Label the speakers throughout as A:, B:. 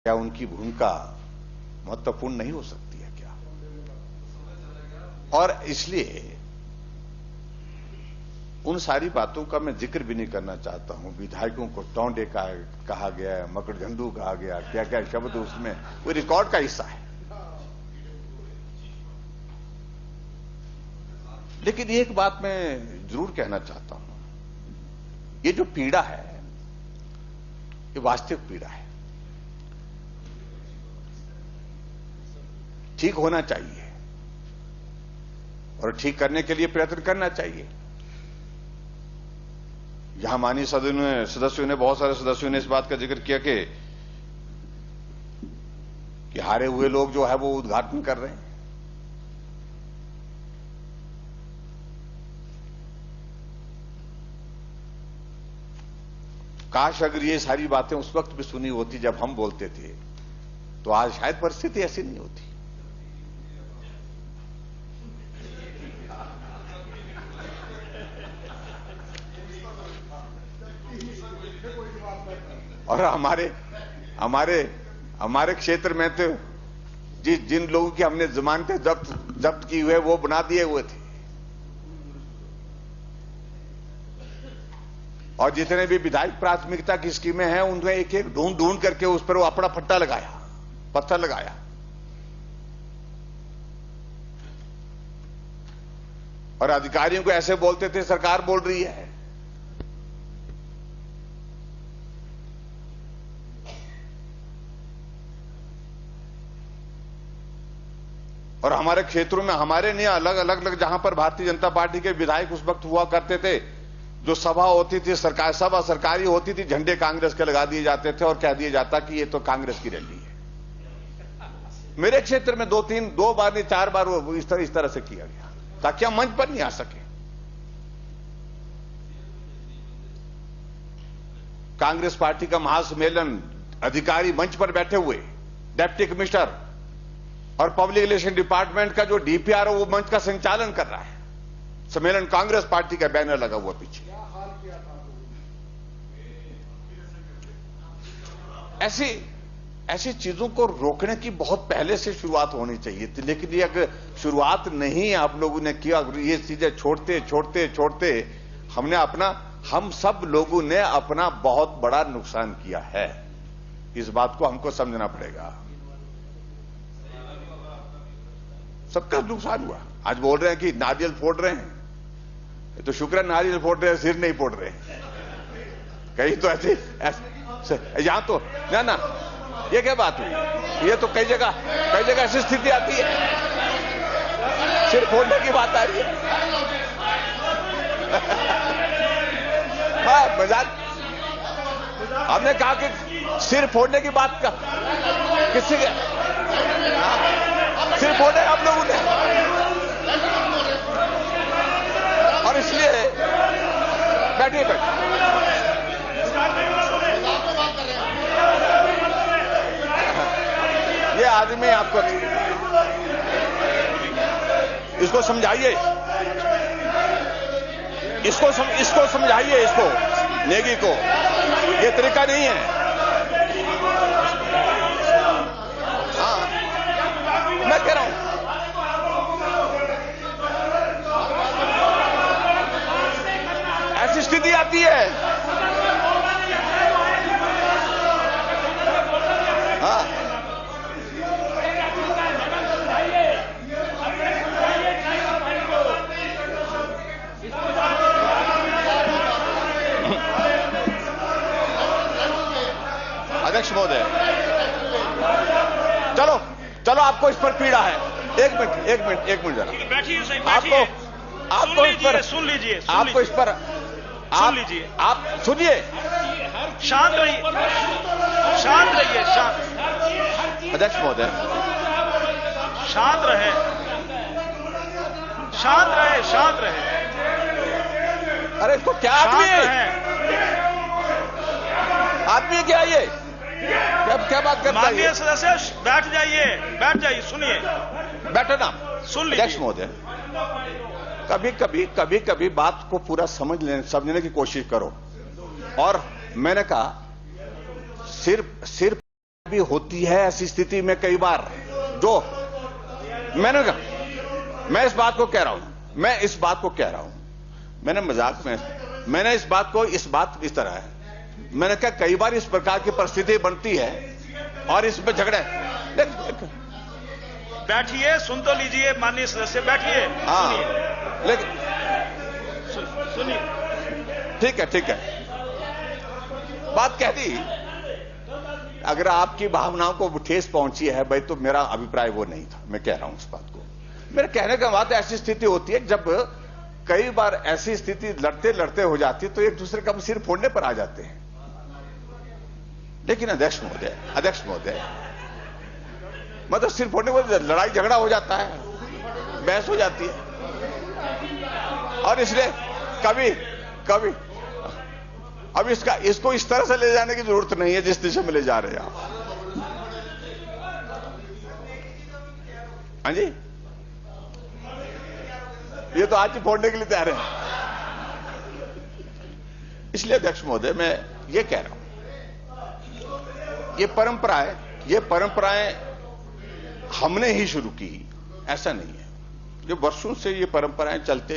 A: क्या उनकी भूमिका महत्वपूर्ण नहीं हो सकती है क्या? और इसलिए उन सारी बातों का मैं जिक्र भी नहीं करना चाहता हूं। विधायकों को टोंडे कहा गया है, मकड़झंडू कहा गया, क्या क्या शब्द उसमें वो रिकॉर्ड का हिस्सा है। लेकिन एक बात मैं जरूर कहना चाहता हूं, ये जो पीड़ा है ये वास्तविक पीड़ा है। ठीक होना चाहिए और ठीक करने के लिए प्रयत्न करना चाहिए। यहां माननीय सदस्यों ने बहुत सारे सदस्यों ने इस बात का जिक्र किया कि हारे हुए लोग जो है वो उद्घाटन कर रहे हैं। काश अगर ये सारी बातें उस वक्त भी सुनी होती जब हम बोलते थे, तो आज शायद परिस्थिति ऐसी नहीं होती। और हमारे क्षेत्र में तो जिन लोगों की हमने जमानतें जब्त की हुए वो बना दिए हुए थे, और जितने भी विधायक प्राथमिकता की स्कीमें हैं उनमें एक एक ढूंढ करके उस पर वो अपना फट्टा लगाया, पत्थर लगाया। और अधिकारियों को ऐसे बोलते थे सरकार बोल रही है। और हमारे क्षेत्रों में हमारे नहीं अलग अलग जहां पर भारतीय जनता पार्टी के विधायक उस वक्त हुआ करते थे, जो सभा होती थी सभा सरकारी होती थी, झंडे कांग्रेस के लगा दिए जाते थे और कह दिया जाता कि ये तो कांग्रेस की रैली है। मेरे क्षेत्र में दो बार नहीं 4 बार वो इस तरह से किया गया ताकि हम मंच पर नहीं आ सके। कांग्रेस पार्टी का महासम्मेलन अधिकारी मंच पर बैठे हुए, डिप्टी कमिश्नर और पब्लिक रिलेशन डिपार्टमेंट का जो डीपीआर है वो मंच का संचालन कर रहा है। सम्मेलन कांग्रेस पार्टी का बैनर लगा हुआ पीछे। ऐसी चीजों को रोकने की बहुत पहले से शुरुआत होनी चाहिए थी, लेकिन ये अगर शुरुआत नहीं आप लोगों ने किया, ये चीजें छोड़ते हम सब लोगों ने अपना बहुत बड़ा नुकसान किया है। इस बात को हमको समझना पड़ेगा। सबका नुकसान हुआ। आज बोल रहे हैं कि नारियल फोड़ रहे हैं, तो शुक्र है नारियल फोड़ रहे हैं, सिर नहीं फोड़ रहे हैं। कहीं तो ऐसे यहां तो ना ये क्या बात हुई? ये तो कई जगह ऐसी स्थिति आती है, सिर फोड़ने की बात आ रही है। हाँ, मजाक। हमने कहा कि सिर फोड़ने की बात का किसी के सिर फोड़े हम लोगों ने, और इसलिए बैठिए। ये आदमी आपको इसको समझाइए, इसको समझाइए, इसको नेगी को ये तरीका नहीं है। हाँ, मैं कह रहा हूं ऐसी स्थिति आती है। हाँ, अध्यक्ष महोदय, चलो आपको इस पर पीड़ा है। एक मिनट जरा
B: बैठिए,
A: आपको इस पर
B: सुन लीजिए,
A: आपको इस पर
B: सुन लीजिए,
A: आप सुनिए।
B: शांत रहिए।
A: अध्यक्ष महोदय,
B: शांत रहे।
A: अरे इसको क्या आदमी क्या ये क्या बात करता है?
B: माननीय सदस्य बैठ जाइए, सुनिए।
A: बैठो ना।
B: सुन लीजिए।
A: अध्यक्ष महोदय, कभी बात को पूरा समझने की कोशिश करो। और मैंने कहा सिर्फ भी होती है ऐसी स्थिति में कई बार, जो मैंने कहा, मैं इस बात को कह रहा हूं, मैंने मजाक में, मैंने इस बात इस तरह है, मैंने कहा कई बार इस प्रकार की परिस्थिति बनती है और इसमें झगड़े।
B: बैठिए, सुन तो लीजिए माननीय सदस्य, बैठिए।
A: हाँ, लेकिन
B: सुनिए।
A: ठीक है, बात कह दी। अगर आपकी भावनाओं को ठेस पहुंची है भाई, तो मेरा अभिप्राय वो नहीं था, मैं कह रहा हूं इस बात को। मेरे कहने का बात, ऐसी स्थिति होती है जब कई बार ऐसी स्थिति लड़ते लड़ते हो जाती है तो एक दूसरे का सिर फोड़ने पर आ जाते हैं। लेकिन अध्यक्ष महोदय, मतलब सिर फोड़ने पर लड़ाई झगड़ा हो जाता है, बहस हो जाती है, और इसलिए कभी अब इसको इस तरह से ले जाने की जरूरत नहीं है जिस दिशा में ले जा रहे हैं आप। हाँ जी, ये तो आज ही फोड़ने के लिए तैयार है। इसलिए अध्यक्ष महोदय, मैं ये कह रहा हूं, ये परंपराएं हमने ही शुरू की, ऐसा नहीं है। जो वर्षों से ये परंपराएं चलते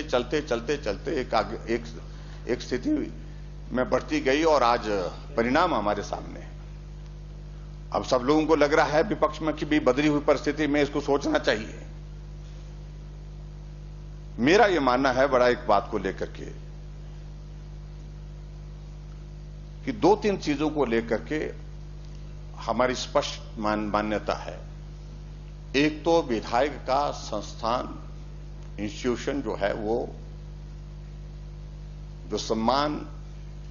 A: एक स्थिति में बढ़ती गई और आज परिणाम हमारे सामने है। अब सब लोगों को लग रहा है विपक्ष में कि भी बदली हुई परिस्थिति में इसको सोचना चाहिए। मेरा यह मानना है बड़ा एक बात को लेकर के कि 2-3 चीजों को लेकर के हमारी स्पष्ट मान्यता है। एक तो विधायक का संस्थान, इंस्टीट्यूशन जो है, वो जो सम्मान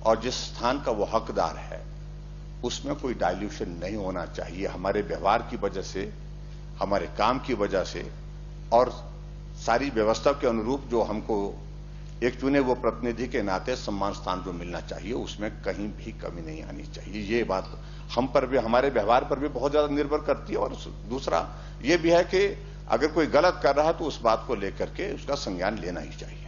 A: और जिस स्थान का वो हकदार है, उसमें कोई डाइल्यूशन नहीं होना चाहिए। हमारे व्यवहार की वजह से, हमारे काम की वजह से और सारी व्यवस्था के अनुरूप जो हमको एक चुने वो प्रतिनिधि के नाते सम्मान स्थान जो मिलना चाहिए, उसमें कहीं भी कमी नहीं आनी चाहिए। ये बात हम पर भी, हमारे व्यवहार पर भी बहुत ज्यादा निर्भर करती है। और दूसरा ये भी है कि अगर कोई गलत कर रहा है तो उस बात को लेकर के उसका संज्ञान लेना ही चाहिए।